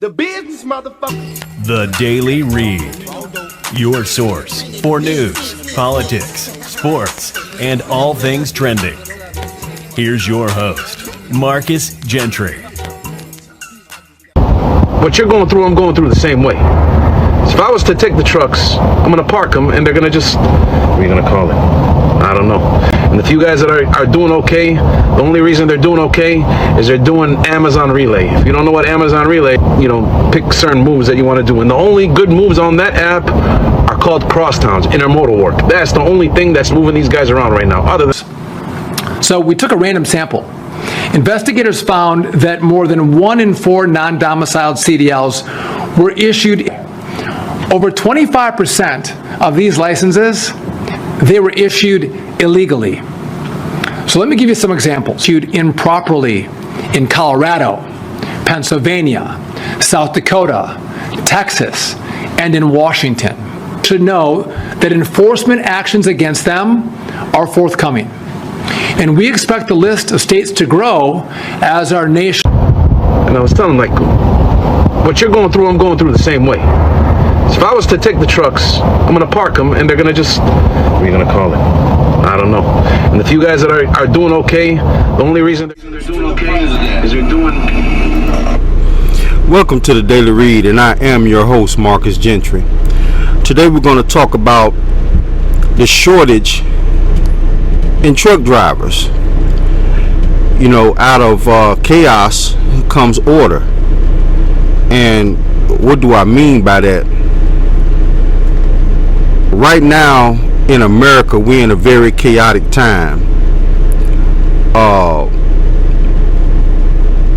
The business, motherfucker. The Daily Read. Your source for news, politics, sports, and all things trending. Here's your host, Marcus Gentry. What you're going through, I'm going through the same way. So if I was to take the trucks, I'm going to park them, and they're going to just, what are you going to call it? I don't know. And the few guys that are doing okay, the only reason they're doing okay is they're doing Amazon Relay. If you don't know what Amazon Relay, pick certain moves that you want to do. And the only good moves on that app are called crosstowns, intermodal work. That's the only thing that's moving these guys around right now. Other than So we took a random sample. Investigators found that more than 1 in 4 non-domiciled CDLs were issued. Over 25% of these licenses, they were issued illegally. So let me give you some examples. Issued improperly in Colorado, Pennsylvania, South Dakota, Texas, and in Washington. You should know that enforcement actions against them are forthcoming. And we expect the list of states to grow as our nation. And I was telling them, what you're going through, I'm going through the same way. So if I was to take the trucks, I'm going to park them, and they're going to just, what are you going to call it? I don't know. And the few guys that are doing okay, the only reason they're doing okay is they're doing... Welcome to the Daily Read, and I am your host, Marcus Gentry. Today we're going to talk about the shortage in truck drivers. Out of chaos comes order. And what do I mean by that? Right now in America, we're in a very chaotic time.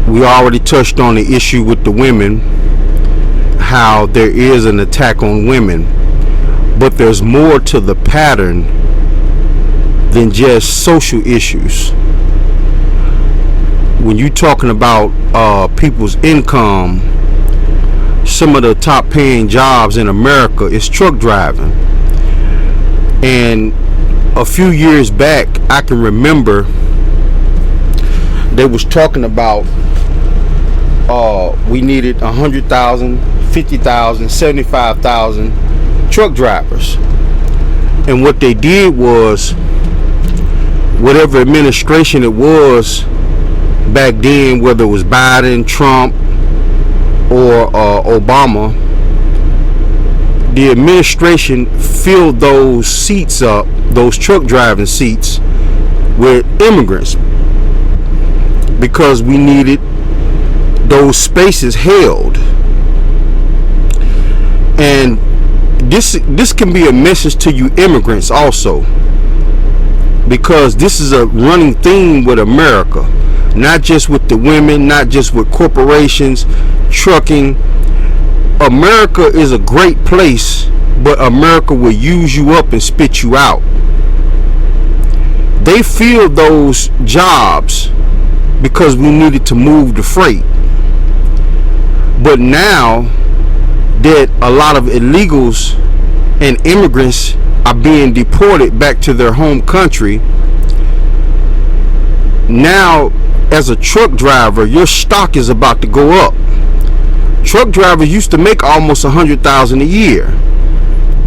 We already touched on the issue with the women, how there is an attack on women, but there's more to the pattern than just social issues. When you're talking about people's income, some of the top paying jobs in America is truck driving. And a few years back, I can remember they was talking about we needed 100,000, 50,000, 75,000 truck drivers. And what they did was, whatever administration it was back then, whether it was Biden, Trump, or Obama, the administration filled those seats up, those truck driving seats, with immigrants, because we needed those spaces held. And this can be a message to you immigrants also, because this is a running theme with America, not just with the women, not just with corporations, trucking. America is a great place, but America will use you up and spit you out. They filled those jobs because we needed to move the freight. But now that a lot of illegals and immigrants are being deported back to their home country, now as a truck driver, your stock is about to go up. Truck drivers used to make almost $100,000 a year,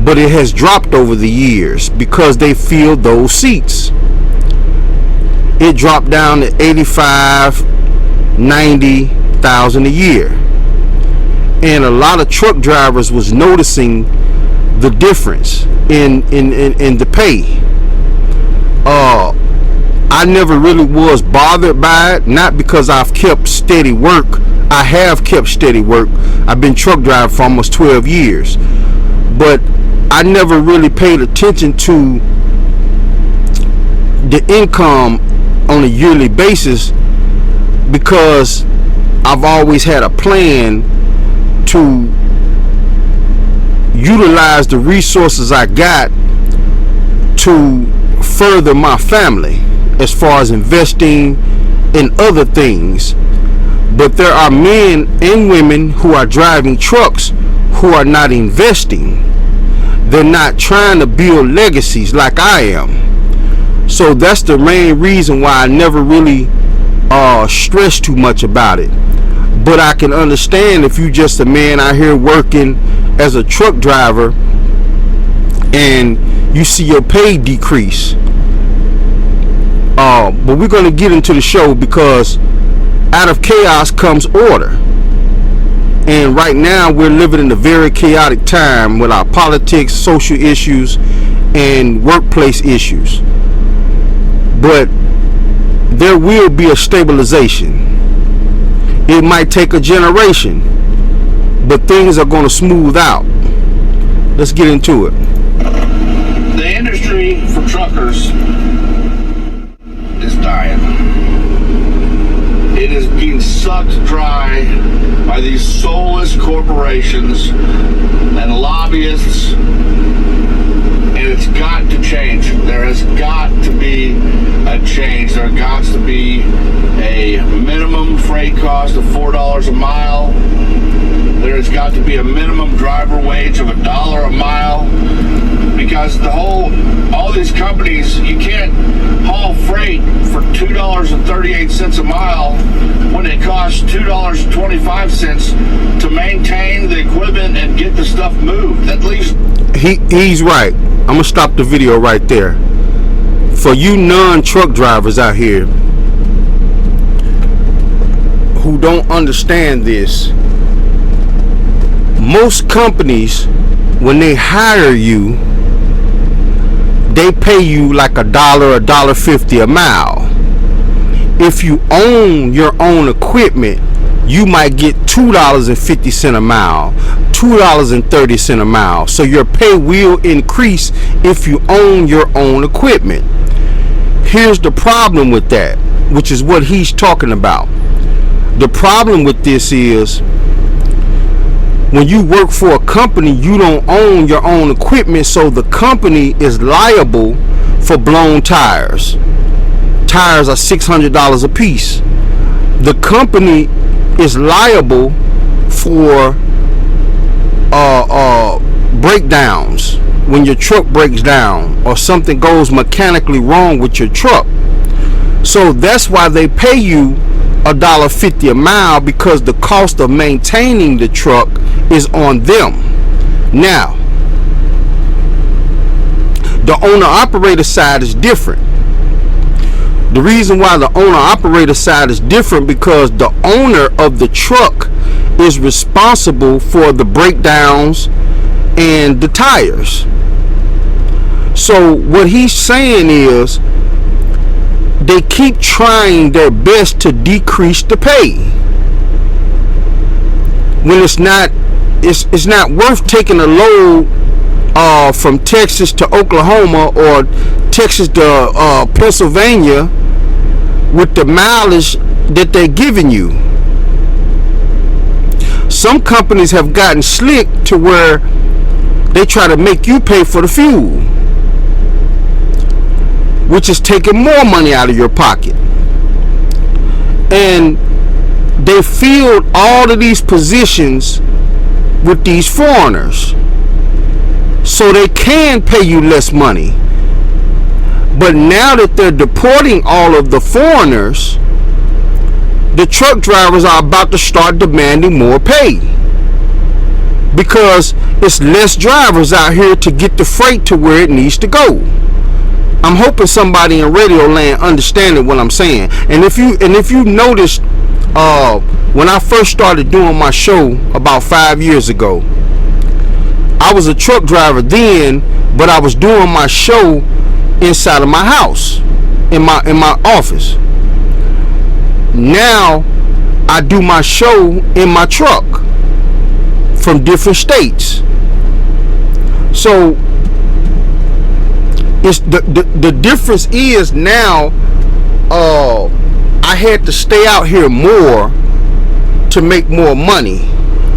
but it has dropped over the years because they filled those seats. It dropped down to $85,000, $90,000 a year. And a lot of truck drivers was noticing the difference in the pay. I never really was bothered by it, not because I've kept steady work. I have kept steady work. I've been truck driving for almost 12 years. But I never really paid attention to the income on a yearly basis, because I've always had a plan to utilize the resources I got to further my family as far as investing in other things. But there are men and women who are driving trucks who are not investing. They're not trying to build legacies like I am. So that's the main reason why I never really stress too much about it. But I can understand if you just a man out here working as a truck driver and you see your pay decrease. But we're going to get into the show because out of chaos comes order. And right now we're living in a very chaotic time with our politics, social issues, and workplace issues. But there will be a stabilization. It might take a generation, but things are going to smooth out. Let's get into it. The industry for truckers is dying. It is being sucked dry by these soulless corporations and lobbyists, and it's got to change. There has got to be a change. There got to be a minimum freight cost of $4 a mile. There has got to be a minimum driver wage of $1 a mile, because all these companies, you can't haul freight for $2.38 a mile when it costs $2.25 to maintain the equipment and get the stuff moved. At least he's right. I'm gonna stop the video right there. For you non-truck drivers out here who don't understand this, most companies, when they hire you, they pay you like $1.50 a mile. If you own your own equipment, you might get $2.50 a mile, $2.30 a mile. So your pay will increase if you own your own equipment. Here's the problem with that, which is what he's talking about. The problem with this is, when you work for a company, you don't own your own equipment, so the company is liable for blown tires. Tires are $600 a piece. The company is liable for breakdowns when your truck breaks down or something goes mechanically wrong with your truck. So that's why they pay you $1.50 a mile, because the cost of maintaining the truck is on them. Now, the owner-operator side is different. The reason why the owner-operator side is different, because the owner of the truck is responsible for the breakdowns and the tires. So what he's saying is, they keep trying their best to decrease the pay when it's not worth taking a load from Texas to Oklahoma or Texas to Pennsylvania with the mileage that they're giving you. Some companies have gotten slick to where they try to make you pay for the fuel, which is taking more money out of your pocket. And they filled all of these positions with these foreigners, so they can pay you less money. But now that they're deporting all of the foreigners, the truck drivers are about to start demanding more pay, because it's less drivers out here to get the freight to where it needs to go. I'm hoping somebody in radio land understanding what I'm saying. And if you noticed, when I first started doing my show about 5 years ago, I was a truck driver then, but I was doing my show inside of my house, in my office. Now I do my show in my truck from different states. So it's the difference is now I had to stay out here more to make more money,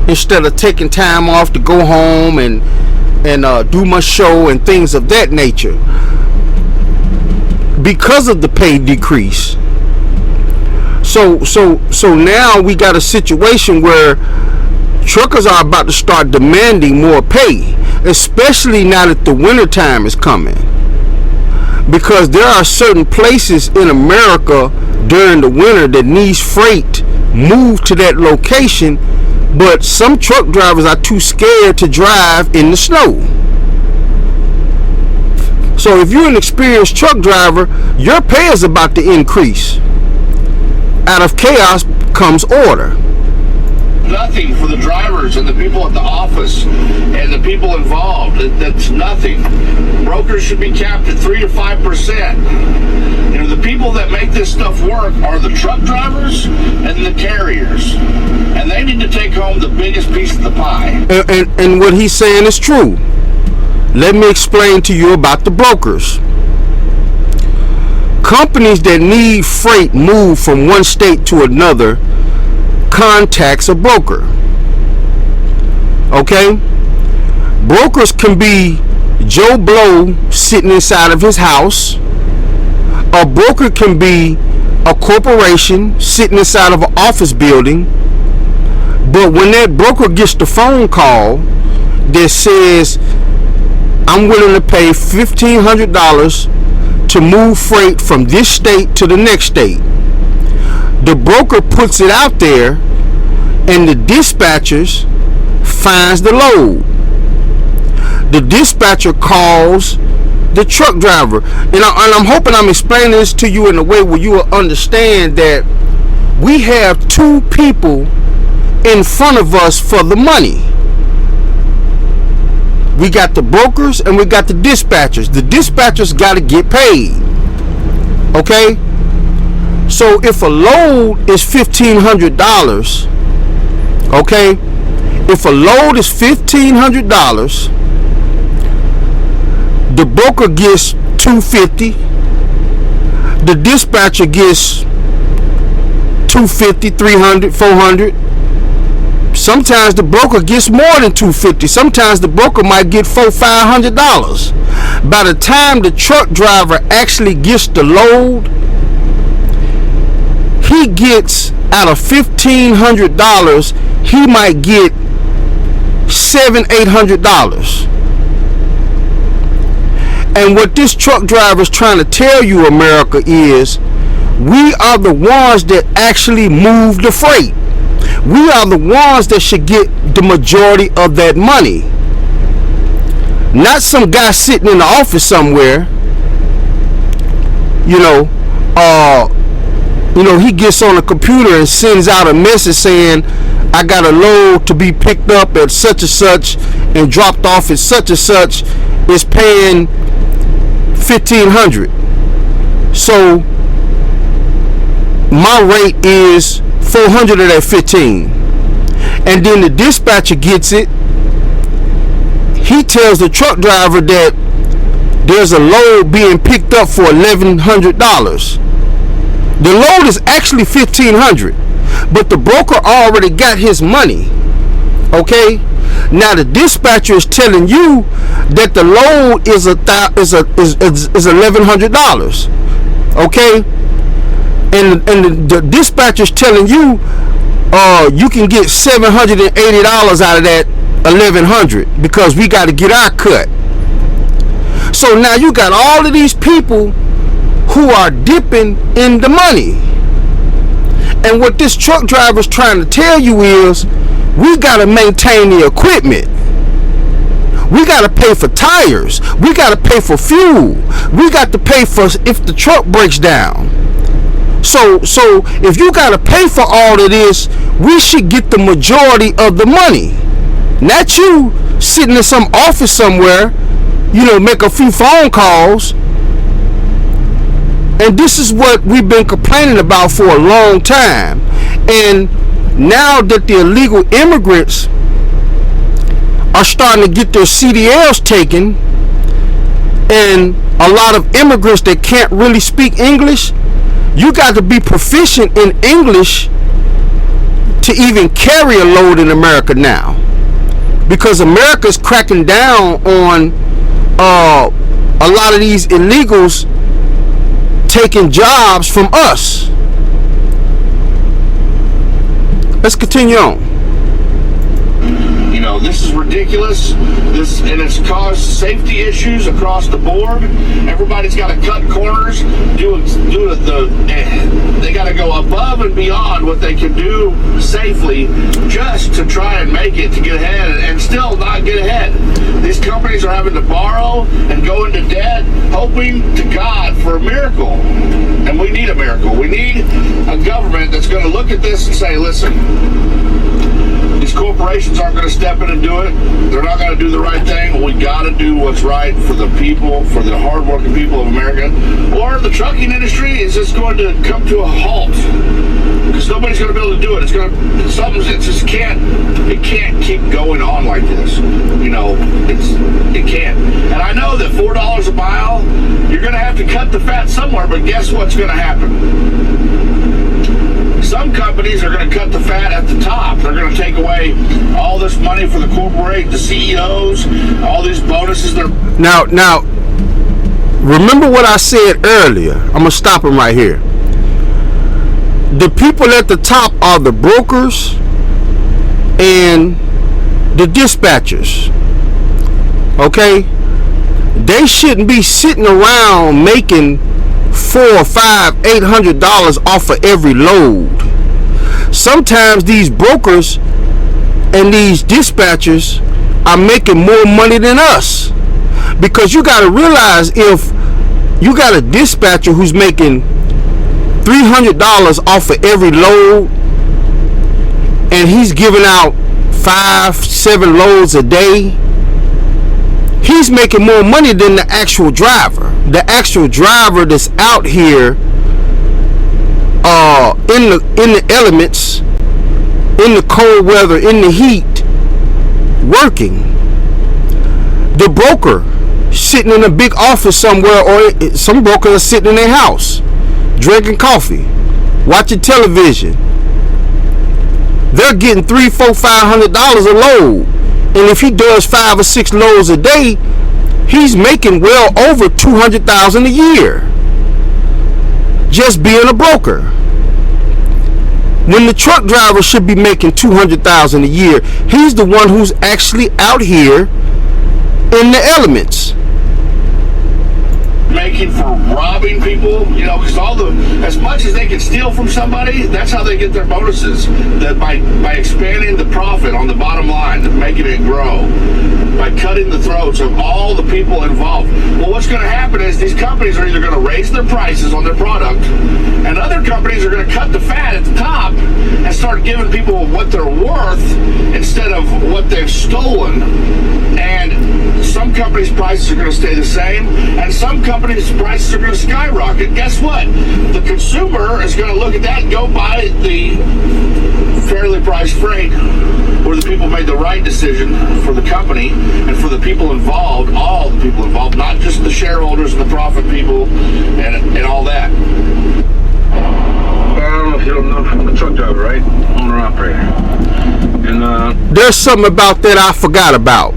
instead of taking time off to go home and do my show and things of that nature, because of the pay decrease. So now we got a situation where truckers are about to start demanding more pay, especially now that the winter time is coming, because there are certain places in America during the winter that needs freight move to that location, but some truck drivers are too scared to drive in the snow. So if you're an experienced truck driver, your pay is about to increase. Out of chaos comes order. Nothing for the drivers and the people at the office and the people involved. That's nothing. Brokers should be capped at 3 to 5%. You know, the people that make this stuff work are the truck drivers and the carriers, and they need to take home the biggest piece of the pie. And what he's saying is true. Let me explain to you about the brokers. Companies that need freight moved from one state to another contacts a broker. Okay? Brokers can be Joe Blow sitting inside of his house. A broker can be a corporation sitting inside of an office building. But when that broker gets the phone call that says, I'm willing to pay $1,500 to move freight from this state to the next state, the broker puts it out there, and the dispatchers finds the load. The dispatcher calls the truck driver, and I'm hoping I'm explaining this to you in a way where you will understand that we have two people in front of us for the money. We got the brokers and we got the dispatchers. The dispatchers got to get paid. Okay? So if a load is $1,500, okay? If a load is $1,500, the broker gets $250. The dispatcher gets $250, $300, $400. Sometimes the broker gets more than $250. Sometimes the broker might get $400, $500. By the time the truck driver actually gets the load, he gets out of $1,500, he might get $700, $800. And what this truck driver is trying to tell you, America, is we are the ones that actually move the freight. We are the ones that should get the majority of that money. Not some guy sitting in the office somewhere, he gets on a computer and sends out a message saying, I got a load to be picked up at such and such and dropped off at such and such, is paying $1,500. So my rate is $400 of that $15. And then the dispatcher gets it. He tells the truck driver that there's a load being picked up for $1,100. The load is actually $1,500, but the broker already got his money. Okay? Now the dispatcher is telling you that the load is $1,100. Okay? And the dispatcher is telling you you can get $780 out of that $1,100 because we got to get our cut. So now you got all of these people who are dipping in the money. And what this truck driver is trying to tell you is we got to maintain the equipment. We got to pay for tires. We got to pay for fuel. We got to pay for if the truck breaks down. So if you got to pay for all of this, we should get the majority of the money. Not you sitting in some office somewhere, make a few phone calls. And this is what we've been complaining about for a long time. And now that the illegal immigrants are starting to get their CDLs taken, and a lot of immigrants that can't really speak English, you got to be proficient in English to even carry a load in America now. Because America's cracking down on a lot of these illegals taking jobs from us. Let's continue on. This is ridiculous. And it's caused safety issues across the board. Everybody's got to cut corners, they got to go above and beyond what they can do safely just to try and make it to get ahead and still not get ahead. These companies are having to borrow and go into debt, hoping to God for a miracle. And we need a miracle. We need a government that's going to look at this and say, listen, these corporations aren't going to step in and do it. They're not going to do the right thing. We got to do what's right for the people, for the hardworking people of America. Or the trucking industry is just going to come to a halt because nobody's going to be able to do it. It can't keep going on like this. It can't. And I know that $4 a mile, you're going to have to cut the fat somewhere. But guess what's going to happen? Some companies are going to cut the fat at the top. They're going to take away all this money for the the CEOs, all these bonuses. Now, remember what I said earlier. I'm going to stop him right here. The people at the top are the brokers and the dispatchers. Okay? They shouldn't be sitting around making $400, $500, $800 off of every load. Sometimes these brokers and these dispatchers are making more money than us, because you got to realize, if you got a dispatcher who's making $300 off of every load and he's giving out 5-7 loads a day, he's making more money than the actual driver. The actual driver that's out here in the elements, in the cold weather, in the heat, working. The broker sitting in a big office somewhere, or some brokers are sitting in their house drinking coffee, watching television. They're getting $300, $400, $500 a load. And if he does 5 or 6 loads a day, he's making well over $200,000 a year just being a broker. When the truck driver should be making $200,000 a year, he's the one who's actually out here in the elements. Making for robbing people, because as much as they can steal from somebody, that's how they get their bonuses. That by expanding the profit on the bottom line, making it grow, by cutting the throats of all the people involved. Well, what's going to happen is these companies are either going to raise their prices on their product, and other companies are going to cut the fat at the top and start giving people what they're worth instead of what they've stolen. And some companies' prices are going to stay the same, and some companies' prices are going to skyrocket. Guess what? The consumer is going to look at that and go buy the fairly priced freight, where the people made the right decision for the company and for the people involved, all the people involved, not just the shareholders and the profit people and all that. I don't know if you don't know, I'm a truck driver, right? Owner operator. And there's something about that I forgot about.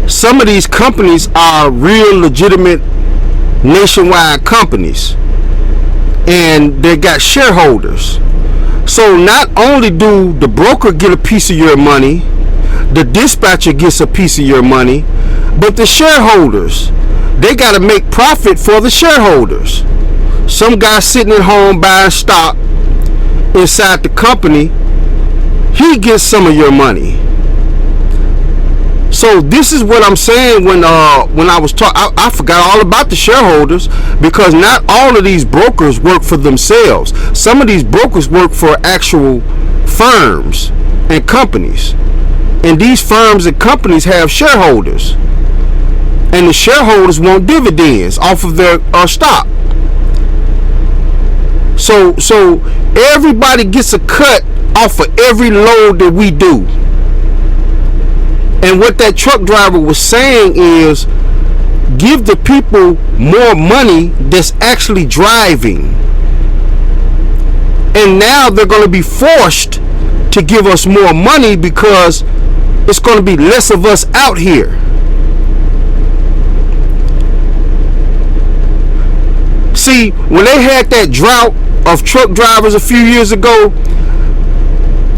Some of these companies are real legitimate nationwide companies, and they got shareholders. So not only do the broker get a piece of your money, the dispatcher gets a piece of your money, but the shareholders, they got to make profit for the shareholders. Some guy sitting at home buying stock inside the company, he gets some of your money. So this is what I'm saying when I was talking. I forgot all about the shareholders, because not all of these brokers work for themselves. Some of these brokers work for actual firms and companies, and these firms and companies have shareholders, and the shareholders want dividends off of their stock. So everybody gets a cut off of every load that we do. And what that truck driver was saying is, give the people more money that's actually driving. And now they're going to be forced to give us more money because it's going to be less of us out here. See, when they had that drought of truck drivers a few years ago,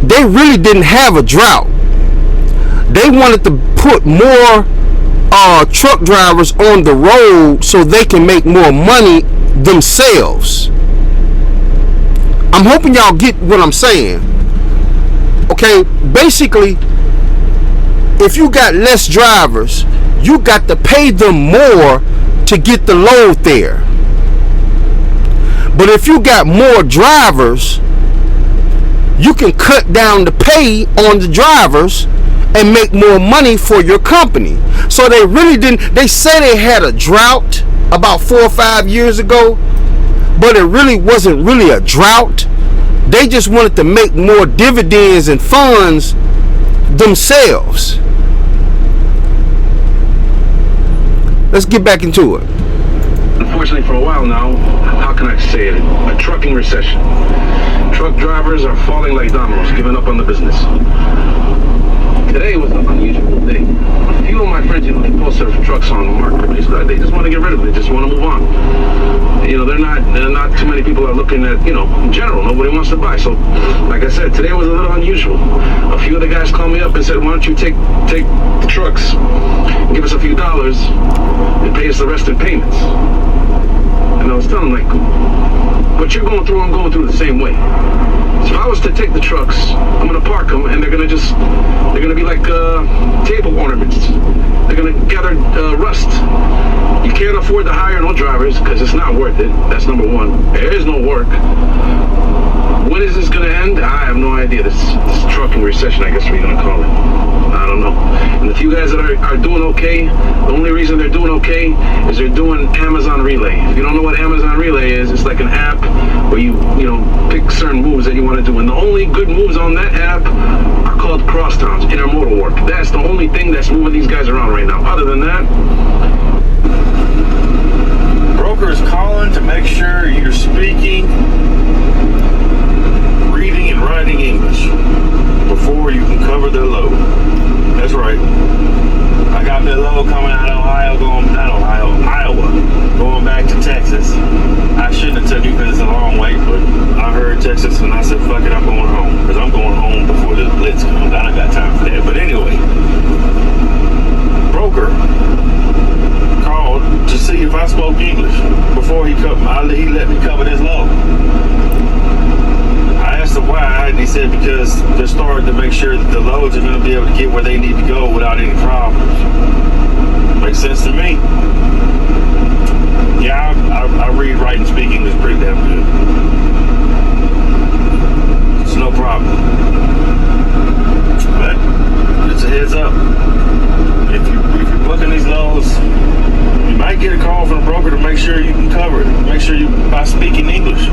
they really didn't have a drought. They wanted to put more truck drivers on the road so they can make more money themselves. I'm hoping y'all get what I'm saying. Okay, basically, if you got less drivers, you got to pay them more to get the load there. But if you got more drivers, you can cut down the pay on the drivers and make more money for your company. So they really didn't. They say they had a drought about 4 or 5 years ago, but it really wasn't really a drought. They just wanted to make more dividends and funds themselves. Let's get back into it. Unfortunately, for a while now, how can I say it? A trucking recession. Truck drivers are falling like dominoes, giving up on the business. Today was an unusual day. A few of my friends, they post their trucks on the marketplace. They just want to get rid of it. They just want to move on. They're not too many people are looking at, in general, nobody wants to buy. So, like I said, today was a little unusual. A few of the guys called me up and said, why don't you take the trucks, give us a few dollars, and pay us the rest in payments. And I was telling them, what you're going through, I'm going through the same way. So if I was to take the trucks, I'm going to park them, and they're going to be like table ornaments. They're going to gather rust. You can't afford to hire no drivers because it's not worth it. That's number one. There is no work. When is this going to end? I have no idea. This trucking recession, I guess we're going to call it. I don't know. And the few guys that are doing okay, the only reason they're doing okay is they're doing Amazon Relay. If you don't know what Amazon Relay is, it's like an app where you pick certain moves that you want to do. And the only good moves on that app are called crosstowns, intermodal work. That's the only thing that's moving these guys around right now. Other than that, broker is calling to make sure you're speaking, reading, and writing English before you can cover their load. That's right. I got that load coming out of Iowa, going back to Texas. I shouldn't have took it because it's a long wait, but I heard Texas and I said, fuck it, I'm going home. Because I'm going home before the blitz comes. I don't got time for that. But anyway, broker called to see if I spoke English before he let me cover this load. I asked him why, and he said because they're starting to make sure that the loads are going to be able to get where they need to go without any problems. Makes sense to me. Yeah, I read, write, and speak English pretty damn good. It's no problem. But it's a heads up. If you're booking these loads, you might get a call from the broker to make sure you can cover it. Make sure you by speaking English.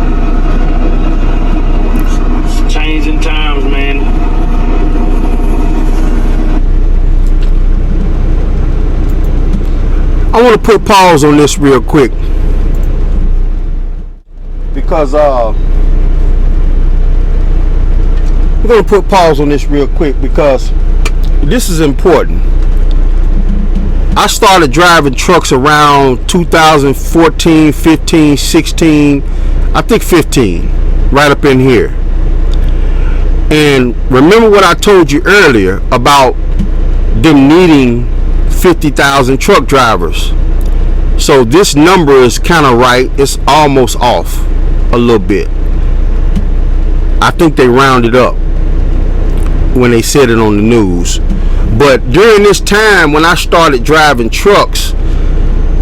It's changing times, man. I want to put pause on this real quick because we're going to put pause on this real quick because this is important. I started driving trucks around 2014, 15, 16, I think 15, right up in here. And remember what I told you earlier about them needing 50,000 truck drivers. So this number is kind of right. It's almost off a little bit. I think they rounded up when they said it on the news. But during this time when I started driving trucks,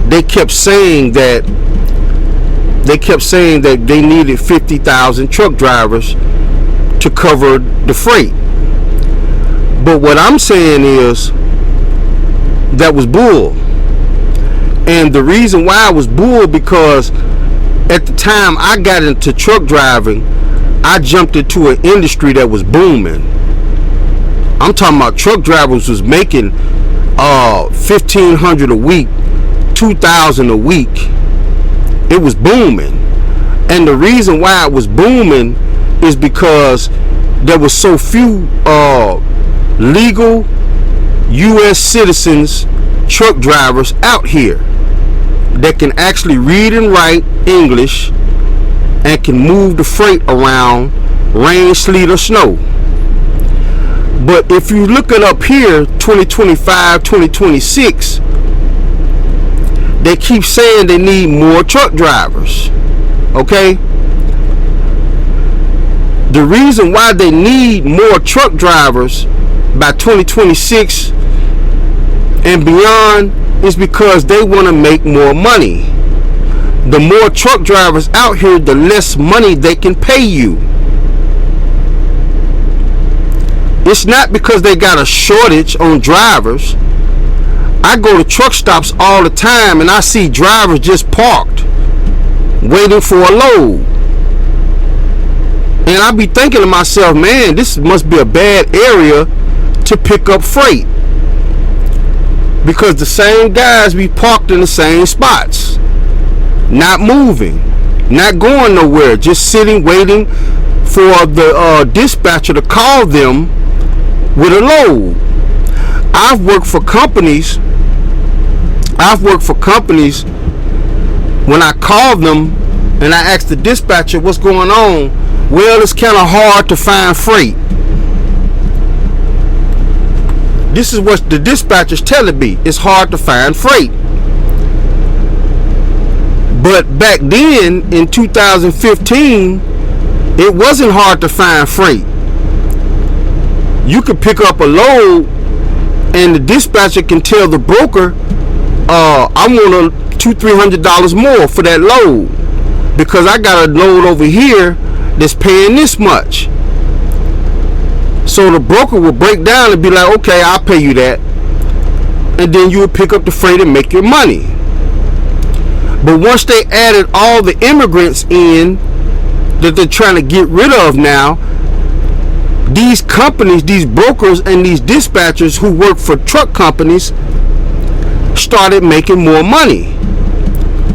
they kept saying that they needed 50,000 truck drivers to cover the freight. But what I'm saying is that was bull. And the reason why it was bull because at the time I got into truck driving, I jumped into an industry that was booming. I'm talking about truck drivers was making $1,500 a week, $2,000 a week. It was booming. And the reason why it was booming is because there was so few legal U.S. citizens truck drivers out here that can actually read and write English and can move the freight around rain, sleet, or snow. But if you look it up here, 2025, 2026, they keep saying they need more truck drivers. Okay? The reason why they need more truck drivers by 2026 and beyond is because they want to make more money. The more truck drivers out here, the less money they can pay you. It's not because they got a shortage on drivers. I go to truck stops all the time and I see drivers just parked waiting for a load. And I be thinking to myself, man, this must be a bad area to pick up freight. Because the same guys be parked in the same spots. Not moving. Not going nowhere. Just sitting waiting for the dispatcher to call them with a load. I've worked for companies when I call them and I ask the dispatcher what's going on. Well, it's kind of hard to find freight. This is what the dispatcher's telling me. It's hard to find freight. But back then in 2015, it wasn't hard to find freight. You could pick up a load and the dispatcher can tell the broker, I want $200-300 more for that load because I got a load over here that's paying this much. So the broker will break down and be like, okay, I'll pay you that. And then you will pick up the freight and make your money. But once they added all the immigrants in that they're trying to get rid of now, these companies, these brokers and these dispatchers who work for truck companies started making more money.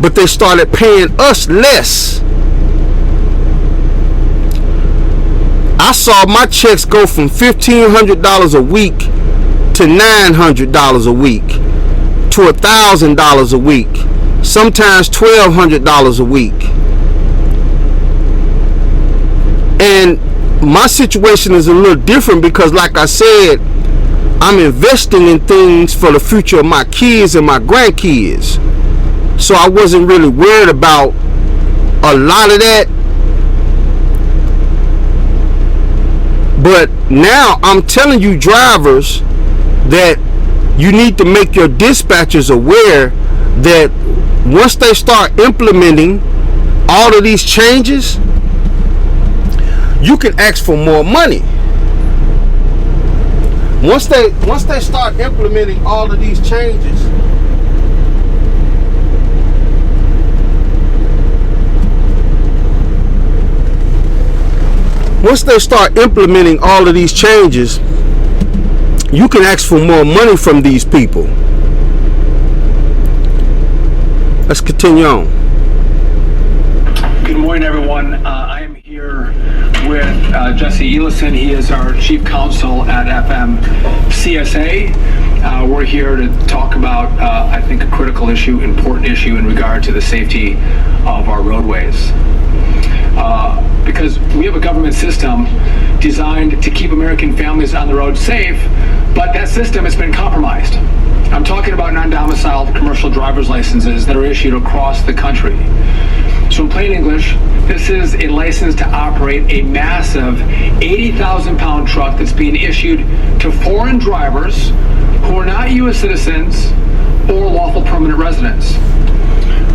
But they started paying us less. I saw my checks go from $1,500 a week to $900 a week to $1,000 a week, sometimes $1,200 a week. And my situation is a little different because, like I said, I'm investing in things for the future of my kids and my grandkids. So I wasn't really worried about a lot of that. But now I'm telling you drivers that you need to make your dispatchers aware that once they start implementing all of these changes, you can ask for more money. Once they start implementing all of these changes, you can ask for more money from these people. Let's continue on. Good morning, everyone. I am here with Jesse Elison. He is our chief counsel at FMCSA. We're here to talk about, I think, a critical issue, important issue in regard to the safety of our roadways. Because we have a government system designed to keep American families on the road safe, but that system has been compromised. I'm talking about non-domiciled commercial driver's licenses that are issued across the country. So in plain English, this is a license to operate a massive 80,000-pound truck that's being issued to foreign drivers who are not U.S. citizens or lawful permanent residents.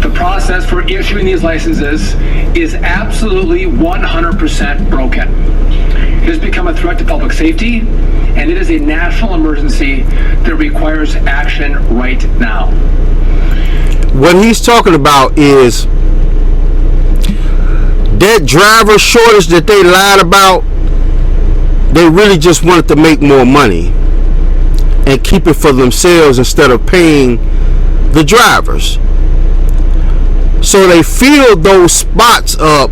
The process for issuing these licenses is absolutely 100% broken. It has become a threat to public safety, and it is a national emergency that requires action right now. What he's talking about is that driver shortage that they lied about. They really just wanted to make more money and keep it for themselves instead of paying the drivers. So they filled those spots up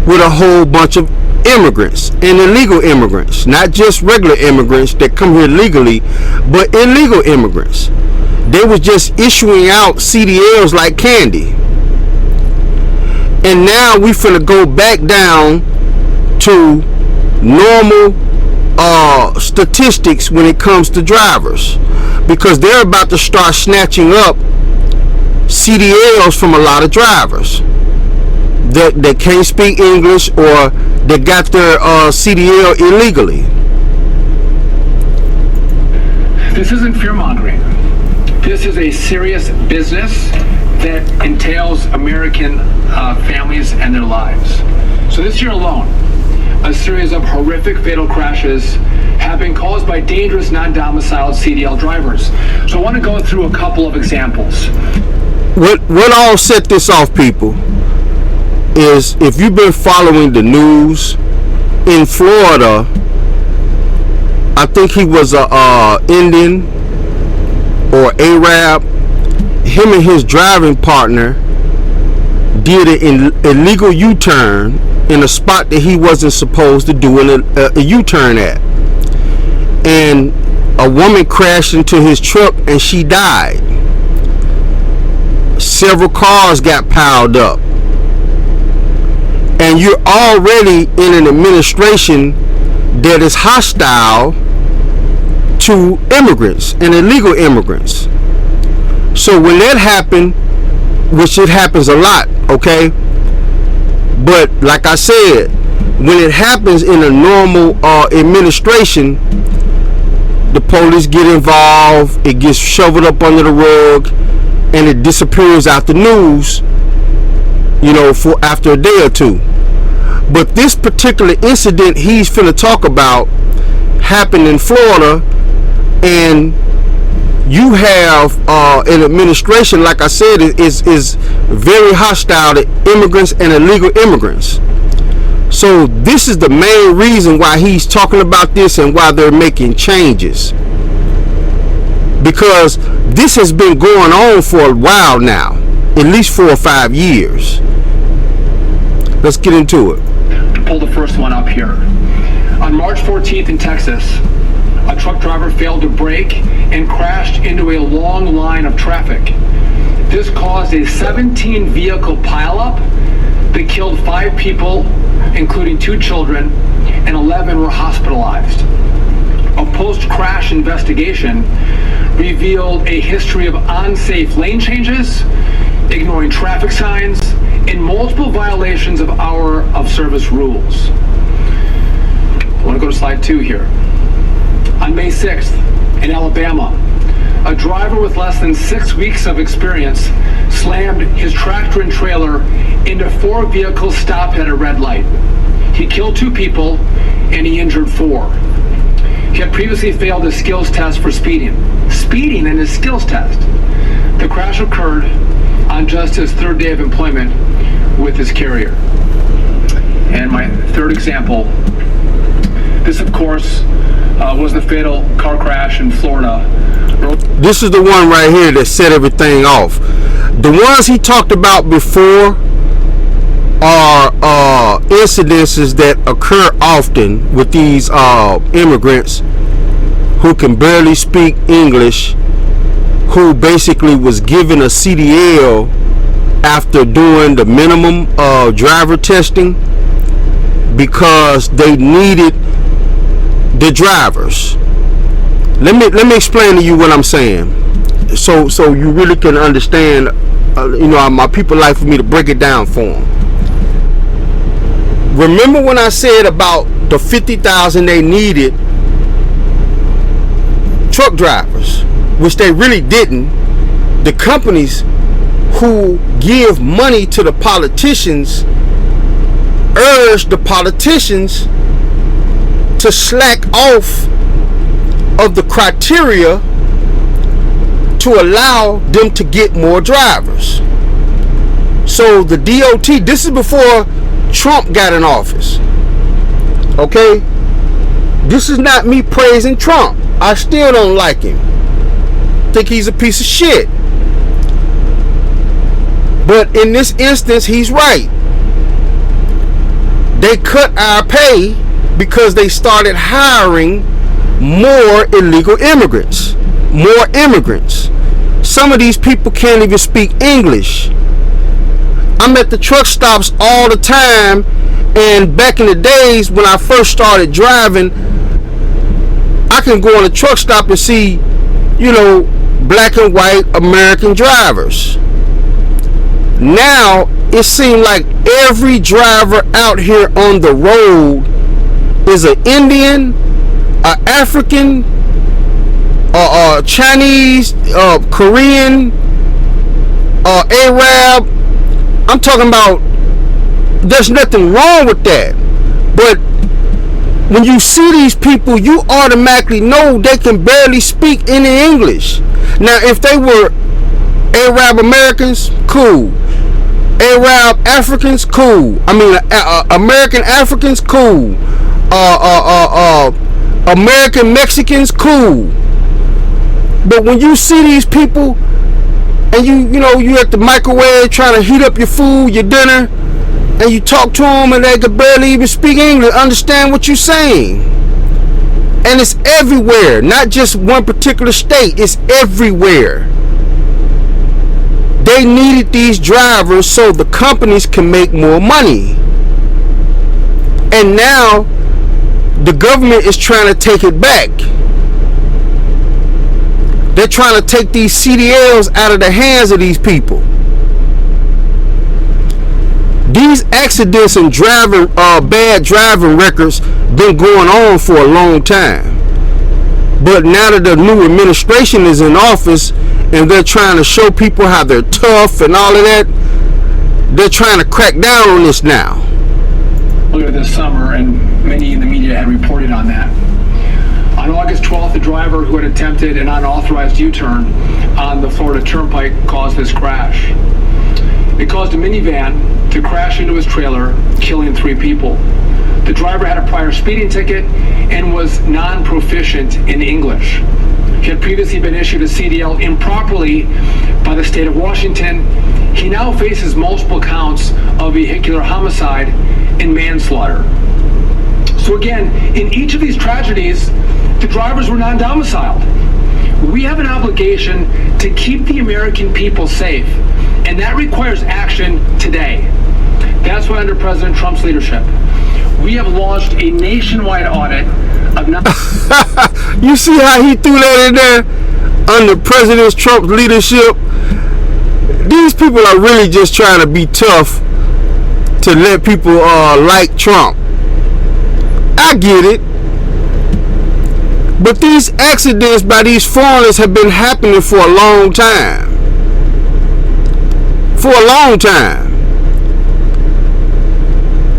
with a whole bunch of immigrants and illegal immigrants, not just regular immigrants that come here legally, but illegal immigrants. They was just issuing out CDLs like candy. And now we finna go back down to normal statistics when it comes to drivers, because they're about to start snatching up CDLs from a lot of drivers that can't speak English or that got their CDL illegally. This isn't fear-mongering. This is a serious business that entails American families and their lives. So this year alone, a series of horrific fatal crashes have been caused by dangerous non-domiciled CDL drivers. So I want to go through a couple of examples. What all set this off, people, is if you've been following the news in Florida, I think he was a Indian or Arab. Him and his driving partner did an illegal U-turn in a spot that he wasn't supposed to do a U-turn at, and a woman crashed into his truck and she died. Several cars got piled up, and you're already in an administration that is hostile to immigrants and illegal immigrants. So when that happened, which it happens a lot, okay, but like I said, when it happens in a normal administration, the police get involved, it gets shoveled up under the rug, and it disappears out the news, you know, for after a day or two. But this particular incident he's finna talk about happened in Florida, and you have an administration, like I said, is very hostile to immigrants and illegal immigrants. So this is the main reason why he's talking about this and why they're making changes, because this has been going on for a while now, at least 4 or 5 years. Let's get into it. Pull the first one up here. On March 14th in Texas, a truck driver failed to brake and crashed into a long line of traffic. This caused a 17 vehicle pileup that killed 5 people, including 2 children, and 11 were hospitalized. A post-crash investigation revealed a history of unsafe lane changes, ignoring traffic signs, and multiple violations of hour of service rules. I want to go to slide 2 here. On May 6th, in Alabama, a driver with less than 6 weeks of experience slammed his tractor and trailer into 4 vehicles stopped at a red light. He killed 2 people and he injured 4. He had previously failed his skills test for speeding in his skills test. The crash occurred on just his 3rd day of employment with his carrier. And my third example, this of course was the fatal car crash in Florida. This is the one right here that set everything off. The ones he talked about before are incidences that occur often with these immigrants who can barely speak English, who basically was given a CDL after doing the minimum driver testing because they needed the drivers. Let me explain to you what I'm saying, so you really can understand. You know, my people like for me to break it down for them. Remember when I said about the 50,000 they needed truck drivers, which they really didn't. The companies who give money to the politicians urge the politicians to slack off of the criteria to allow them to get more drivers. So the DOT, this is before Trump got in office, okay? This is not me praising Trump. I still don't like him. Think he's a piece of shit. But in this instance, he's right. They cut our pay because they started hiring more illegal immigrants, more immigrants. Some of these people can't even speak English. I'm at the truck stops all the time, and back in the days when I first started driving, I can go on a truck stop and see, you know, black and white American drivers. Now it seems like every driver out here on the road is an Indian, an African, Chinese, Korean, Arab. I'm talking about, there's nothing wrong with that. But when you see these people, you automatically know they can barely speak any English. Now, if they were Arab Americans, cool. Arab Africans, cool. I mean, American Africans, cool. American Mexicans, cool. But when you see these people, and you at the microwave trying to heat up your food, your dinner, and you talk to them and they can barely even speak English, understand what you're saying. And it's everywhere, not just one particular state, it's everywhere. They needed these drivers so the companies can make more money. And now the government is trying to take it back. They're trying to take these CDLs out of the hands of these people. These accidents and bad driving records been going on for a long time. But now that the new administration is in office and they're trying to show people how they're tough and all of that, they're trying to crack down on this now. Earlier this summer, and many in the media had reported on that. On August 12th, the driver who had attempted an unauthorized U-turn on the Florida Turnpike caused this crash. It caused a minivan to crash into his trailer, killing 3 people. The driver had a prior speeding ticket and was non-proficient in English. He had previously been issued a CDL improperly by the state of Washington. He now faces multiple counts of vehicular homicide and manslaughter. So again, in each of these tragedies, the drivers were non-domiciled. We have an obligation to keep the American people safe, and that requires action today. That's why under President Trump's leadership, we have launched a nationwide audit of You see how he threw that in there? Under President Trump's leadership, these people are really just trying to be tough to let people like Trump. I get it. But these accidents by these foreigners have been happening for a long time. For a long time.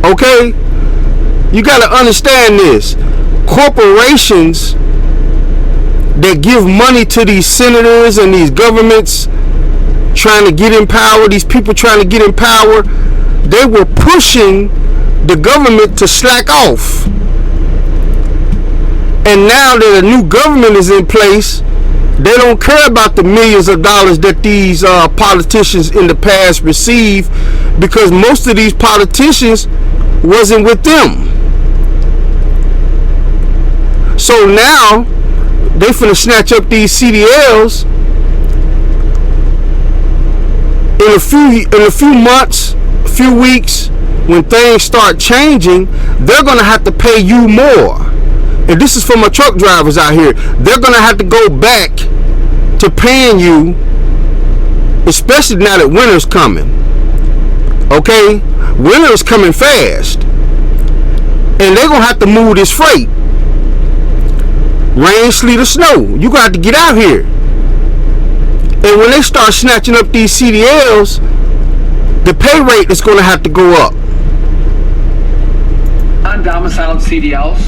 Okay? You got to understand this. Corporations that give money to these senators and these governments trying to get in power, these people trying to get in power, they were pushing the government to slack off. And now that a new government is in place, they don't care about the millions of dollars that these politicians in the past received, because most of these politicians wasn't with them. So now they finna snatch up these CDLs in a few months, a few weeks. When things start changing, they're gonna have to pay you more. And this is for my truck drivers out here. They're gonna have to go back to paying you, especially now that winter's coming. Okay, winter's coming fast, and they're gonna have to move this freight. Rain, sleet, or snow, you gonna have to get out here. And when they start snatching up these CDLs, the pay rate is gonna have to go up. Non-domiciled CDLs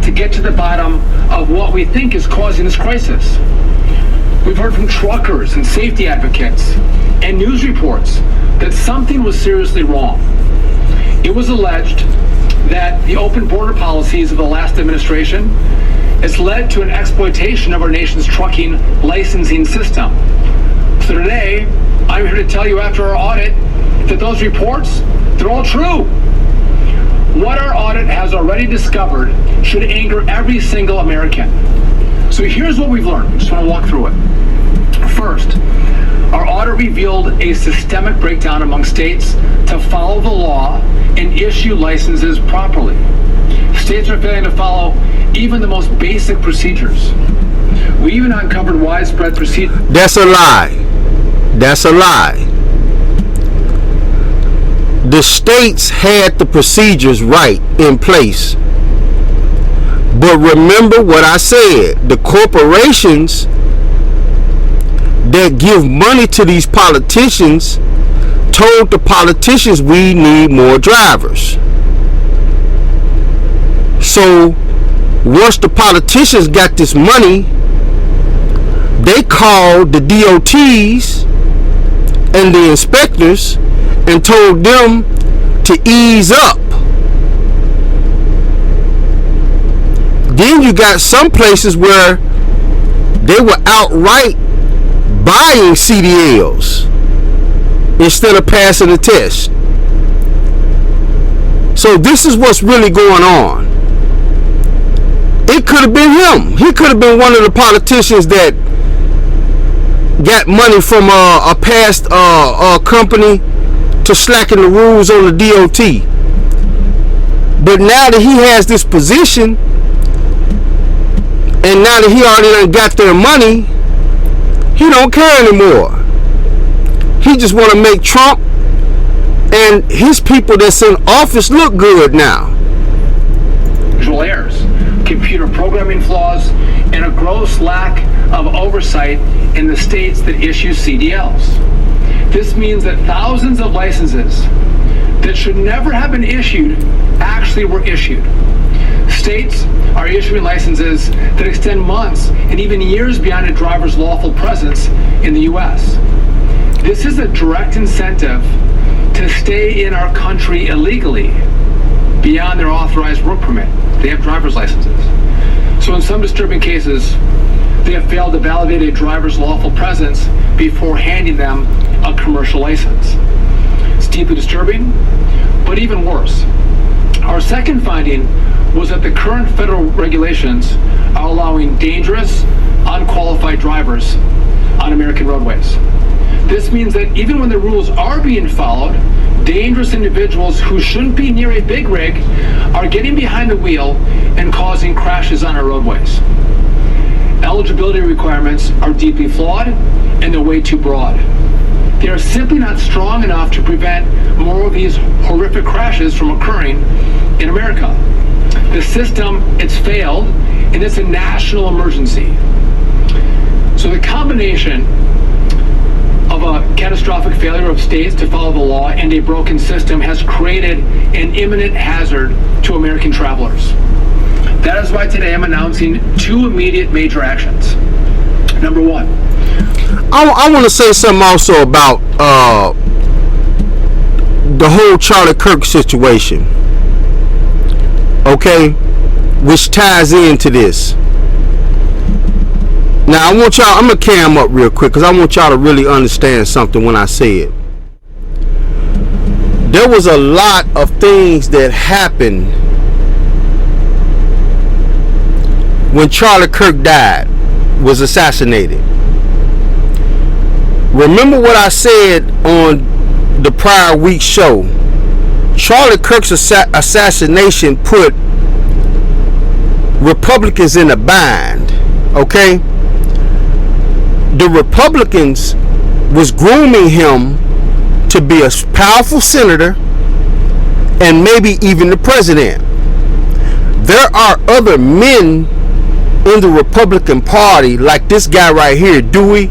to get to the bottom of what we think is causing this crisis. We've heard from truckers and safety advocates and news reports that something was seriously wrong. It was alleged that the open border policies of the last administration has led to an exploitation of our nation's trucking licensing system. So today, I'm here to tell you after our audit that those reports, they're all true. What our audit has already discovered should anger every single American. So here's what we've learned. I just want to walk through it. First, our audit revealed a systemic breakdown among states to follow the law and issue licenses properly. States are failing to follow even the most basic procedures. We even uncovered widespread procedures. That's a lie. That's a lie. The states had the procedures right in place. But remember what I said. The corporations that give money to these politicians told the politicians we need more drivers. So once the politicians got this money, they called the DOTs and the inspectors and told them to ease up. Then you got some places where they were outright buying CDLs instead of passing the test. So this is what's really going on. It could have been him. He could have been one of the politicians that got money from a past company to slacken the rules on the DOT. But now that he has this position, and now that he already done got their money, he don't care anymore. He just want to make Trump and his people that's in office look good now. Visual errors, computer programming flaws, and a gross lack of oversight in the states that issue CDLs. This means that thousands of licenses that should never have been issued actually were issued. States are issuing licenses that extend months and even years beyond a driver's lawful presence in the U.S. This is a direct incentive to stay in our country illegally beyond their authorized work permit. They have driver's licenses. So in some disturbing cases, they have failed to validate a driver's lawful presence before handing them a commercial license. It's deeply disturbing, but even worse. Our second finding was that the current federal regulations are allowing dangerous, unqualified drivers on American roadways. This means that even when the rules are being followed, dangerous individuals who shouldn't be near a big rig are getting behind the wheel and causing crashes on our roadways. Eligibility requirements are deeply flawed and they're way too broad. They are simply not strong enough to prevent more of these horrific crashes from occurring in America. The system, it's failed, and it's a national emergency. So the combination of a catastrophic failure of states to follow the law and a broken system has created an imminent hazard to American travelers. That is why today I'm announcing two immediate major actions. Number one. I want to say something also about the whole Charlie Kirk situation. Okay? Which ties into this. Now, I'm going to cam up real quick because I want y'all to really understand something when I say it. There was a lot of things that happened when Charlie Kirk was assassinated. Remember what I said on the prior week's show. Charlie Kirk's assassination put Republicans in a bind. Okay? The Republicans was grooming him to be a powerful senator and maybe even the president. There are other men in the Republican Party, like this guy right here, Dewey,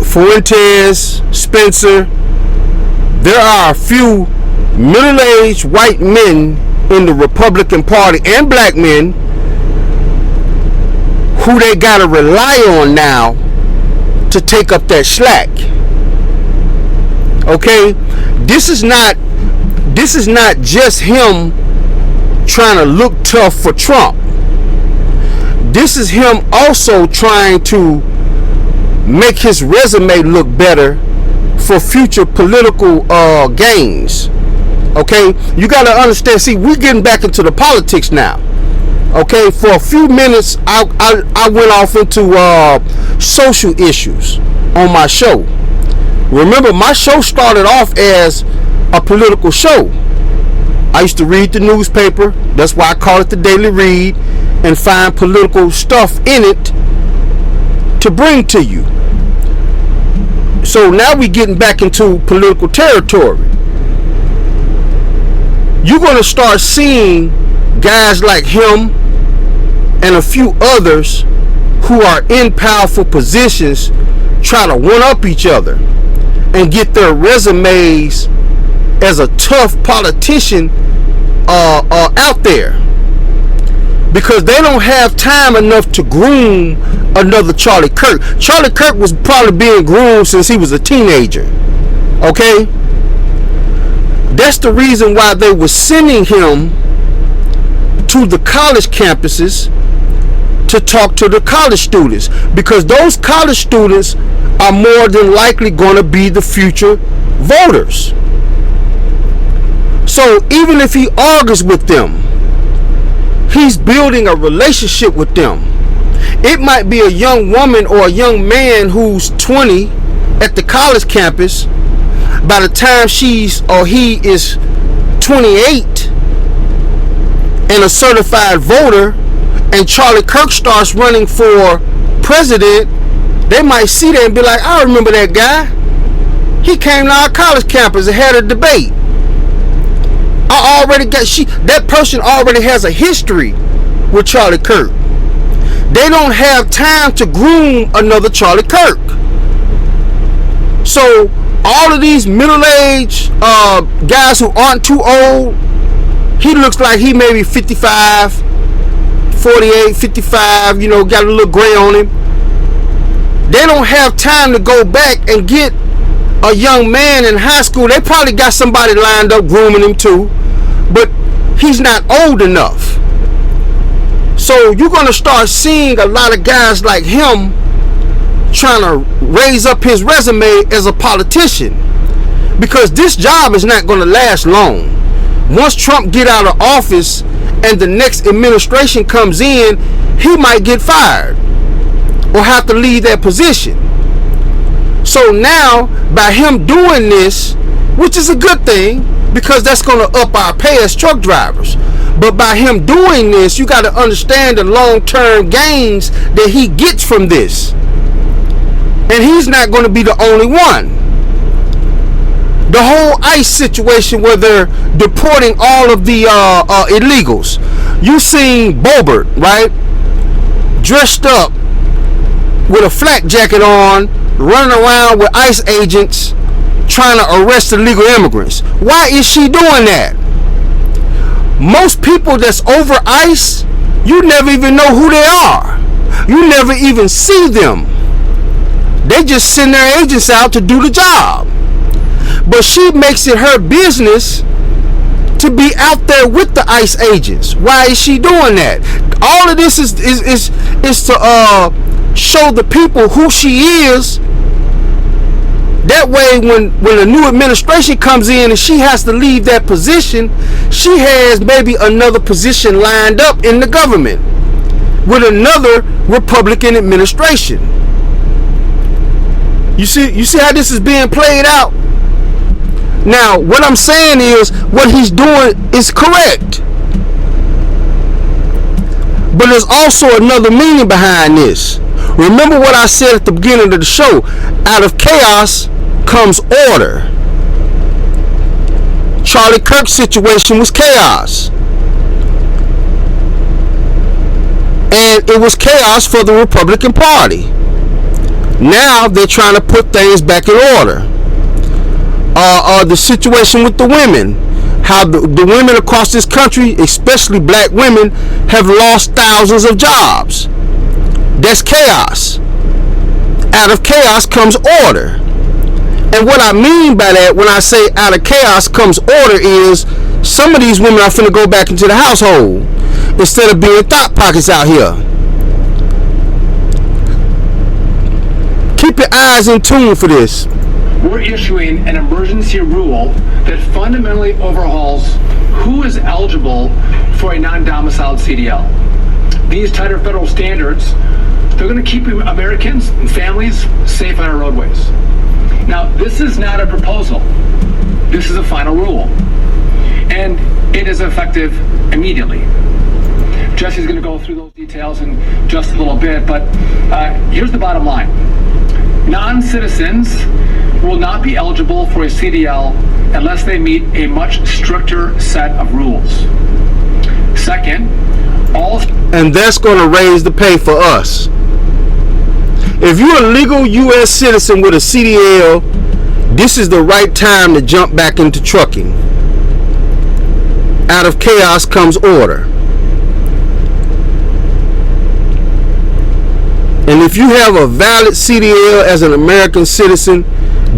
Fuentes, Spencer. There are a few middle-aged white men in the Republican Party and black men who they gotta rely on now to take up that slack. Okay, this is not just him trying to look tough for Trump. This is him also trying to make his resume look better for future political gains. Okay, you got to understand. See, we're getting back into the politics now. Okay, for a few minutes, I went off into social issues on my show. Remember, my show started off as a political show. I used to read the newspaper. That's why I call it the Daily Read, and find political stuff in it to bring to you. So now we're getting back into political territory. You're going to start seeing guys like him and a few others who are in powerful positions try to one-up each other and get their resumes as a tough politician out there, because they don't have time enough to groom another Charlie Kirk. Charlie Kirk was probably being groomed since he was a teenager. Okay? That's the reason why they were sending him to the college campuses to talk to the college students, because those college students are more than likely going to be the future voters. So even if he argues with them, he's building a relationship with them. It might be a young woman or a young man who's 20 at the college campus. By the time she's or he is 28 and a certified voter, and Charlie Kirk starts running for president, they might see that and be like, I remember that guy. He came to our college campus and had a debate. That person already has a history with Charlie Kirk. They don't have time to groom another Charlie Kirk. So all of these middle-aged guys who aren't too old, he looks like he may be 55, 48, 55, got a little gray on him. They don't have time to go back and get a young man in high school. They probably got somebody lined up grooming him too, but he's not old enough. So you're going to start seeing a lot of guys like him trying to raise up his resume as a politician, because this job is not going to last long. Once Trump get out of office and the next administration comes in, he might get fired or have to leave that position. So now, by him doing this, which is a good thing, because that's going to up our pay as truck drivers, but by him doing this, you got to understand the long-term gains that he gets from this. And he's not going to be the only one. The whole ICE situation where they're deporting all of the illegals. You seen Bobert, right? Dressed up with a flak jacket on, running around with ICE agents trying to arrest illegal immigrants. Why is she doing that? Most people that's over ICE, you never even know who they are. You never even see them. They just send their agents out to do the job. But she makes it her business to be out there with the ICE agents. Why is she doing that? All of this is to show the people who she is. That way, when a new administration comes in and she has to leave that position, she has maybe another position lined up in the government with another Republican administration. You see how this is being played out? Now, what I'm saying is, what he's doing is correct. But there's also another meaning behind this. Remember what I said at the beginning of the show. Out of chaos comes order. Charlie Kirk's situation was chaos. And it was chaos for the Republican Party. Now they're trying to put things back in order. The situation with the women, how the women across this country, especially black women, have lost thousands of jobs. That's chaos. Out of chaos comes order. And what I mean by that, when I say out of chaos comes order, is some of these women are finna go back into the household instead of being thought pockets out here. Keep your eyes in tune for this. We're issuing an emergency rule that fundamentally overhauls who is eligible for a non-domiciled CDL. These tighter federal standards, they're going to keep Americans and families safe on our roadways. Now, this is not a proposal. this is a final rule, and it is effective immediately. Jesse's going to go through those details in just a little bit, but here's the bottom line. Non-citizens will not be eligible for a CDL unless they meet a much stricter set of rules. Second, and that's going to raise the pay for us. If you're a legal U.S. citizen with a CDL, this is the right time to jump back into trucking. Out of chaos comes order. And if you have a valid CDL as an American citizen,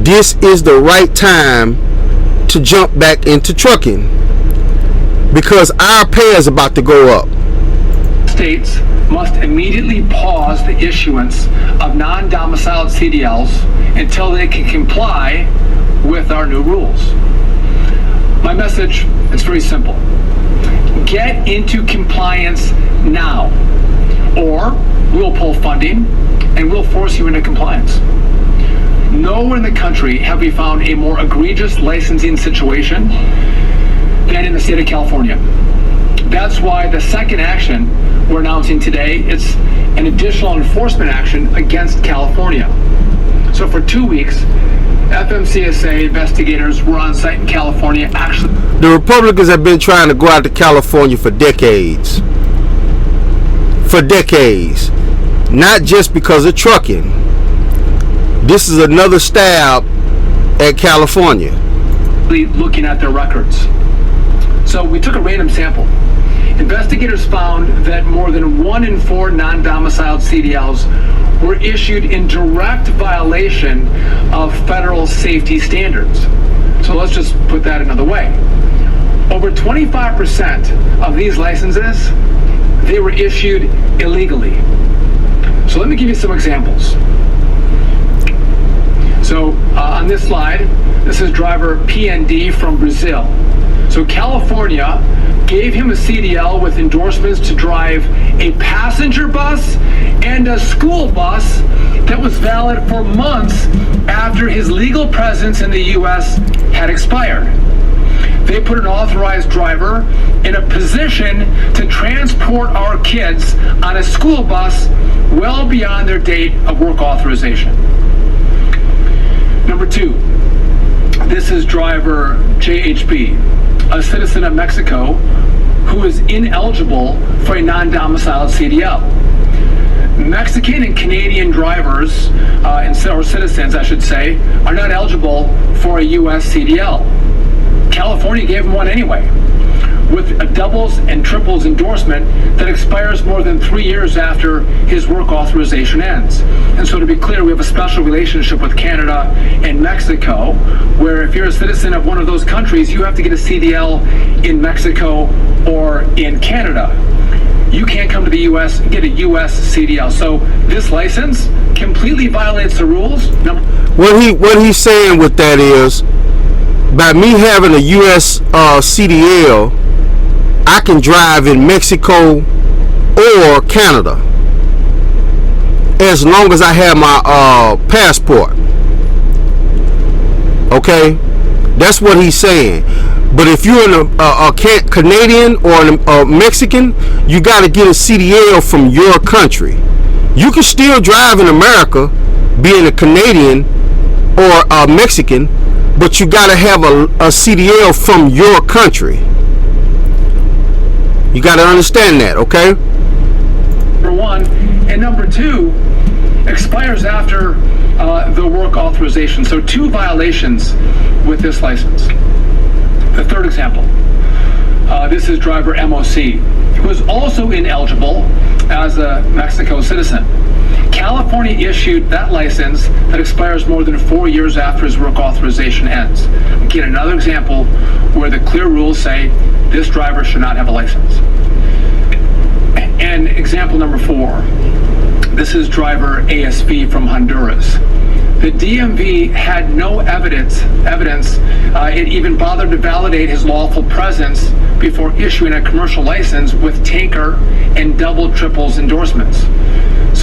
this is the right time to jump back into trucking, because our pay is about to go up. States must immediately pause the issuance of non-domiciled CDLs until they can comply with our new rules. My message is very simple. Get into compliance now, or we'll pull funding and we'll force you into compliance. Nowhere in the country have we found a more egregious licensing situation than in the state of California. That's why the second action we're announcing today is an additional enforcement action against California. So for 2 weeks, FMCSA investigators were on site in California. Actually, the Republicans have been trying to go out to California for decades. For decades. Not just because of trucking. This is another stab at California. Looking at their records. So we took a random sample. Investigators found that more than 1 in 4 non-domiciled CDLs were issued in direct violation of federal safety standards. So let's just put that another way. Over 25% of these licenses, they were issued illegally. So let me give you some examples. So on this slide, this is driver PND from Brazil. So California gave him a CDL with endorsements to drive a passenger bus and a school bus that was valid for months after his legal presence in the U.S. had expired. They put an authorized driver in a position to transport our kids on a school bus well beyond their date of work authorization. Number 2, this is driver JHB, a citizen of Mexico who is ineligible for a non-domiciled CDL. Mexican and Canadian drivers, or citizens I should say, are not eligible for a U.S. CDL. California gave him one anyway, with a doubles and triples endorsement that expires more than 3 years after his work authorization ends. And so to be clear, we have a special relationship with Canada and Mexico, where if you're a citizen of one of those countries, you have to get a CDL in Mexico or in Canada. You can't come to the U.S. and get a U.S. CDL. So this license completely violates the rules. What he's saying with that is, by me having a U.S. CDL, I can drive in Mexico or Canada as long as I have my passport. Okay, that's what he's saying. But if you're a Canadian or a Mexican, you got to get a CDL from your country. You can still drive in America, being a Canadian or a Mexican, but you got to have a CDL from your country. You got to understand that, okay? Number 1, and number 2 expires after the work authorization. So 2 violations with this license. The third example, this is driver MOC, who is also ineligible as a Mexico citizen. California issued that license that expires more than 4 years after his work authorization ends. Again, another example where the clear rules say this driver should not have a license. And example number 4, this is driver ASV from Honduras. The DMV had no evidence it even bothered to validate his lawful presence before issuing a commercial license with tanker and double triples endorsements.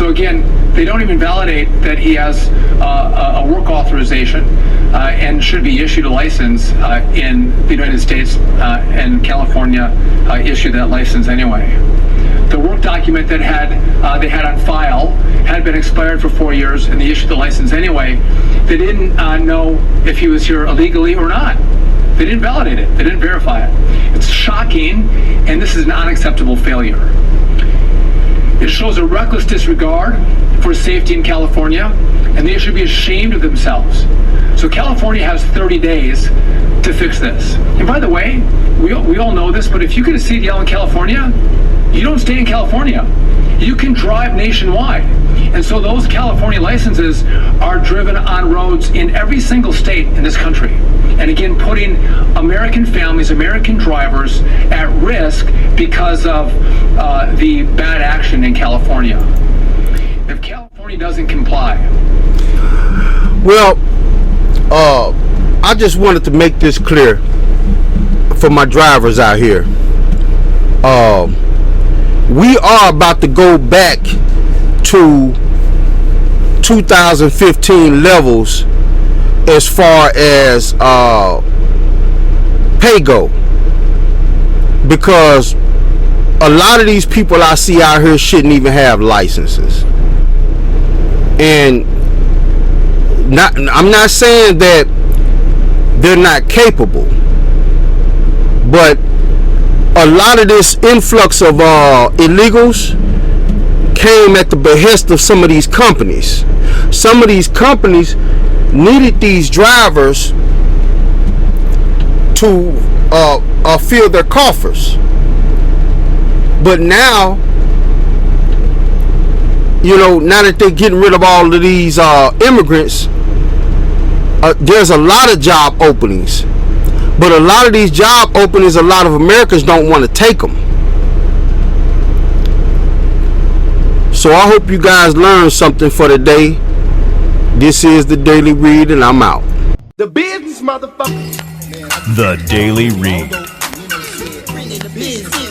So again, they don't even validate that he has a work authorization and should be issued a license in the United States, and California issued that license anyway. The work document that they had on file had been expired for 4 years, and they issued the license anyway. They didn't know if he was here illegally or not. They didn't validate it. They didn't verify it. It's shocking, and this is an unacceptable failure. It shows a reckless disregard for safety in California, and they should be ashamed of themselves. So California has 30 days to fix this. And by the way, we all know this, but if you get a CDL in California, you don't stay in California. You can drive nationwide. And so those California licenses are driven on roads in every single state in this country. And again, putting American families, American drivers at risk because of the bad action in California. If California doesn't comply. Well, I just wanted to make this clear for my drivers out here. We are about to go back to 2015 levels as far as pay go, because a lot of these people I see out here shouldn't even have licenses. And I'm not saying that they're not capable, but a lot of this influx of illegals came at the behest of some of these companies. Some of these companies needed these drivers to fill their coffers. But now, now that they're getting rid of all of these immigrants, there's a lot of job openings. But a lot of these job openings, a lot of Americans don't want to take them. So I hope you guys learned something for the day. This is the Daily Read, and I'm out. The business, motherfucker. The Daily Read. Business.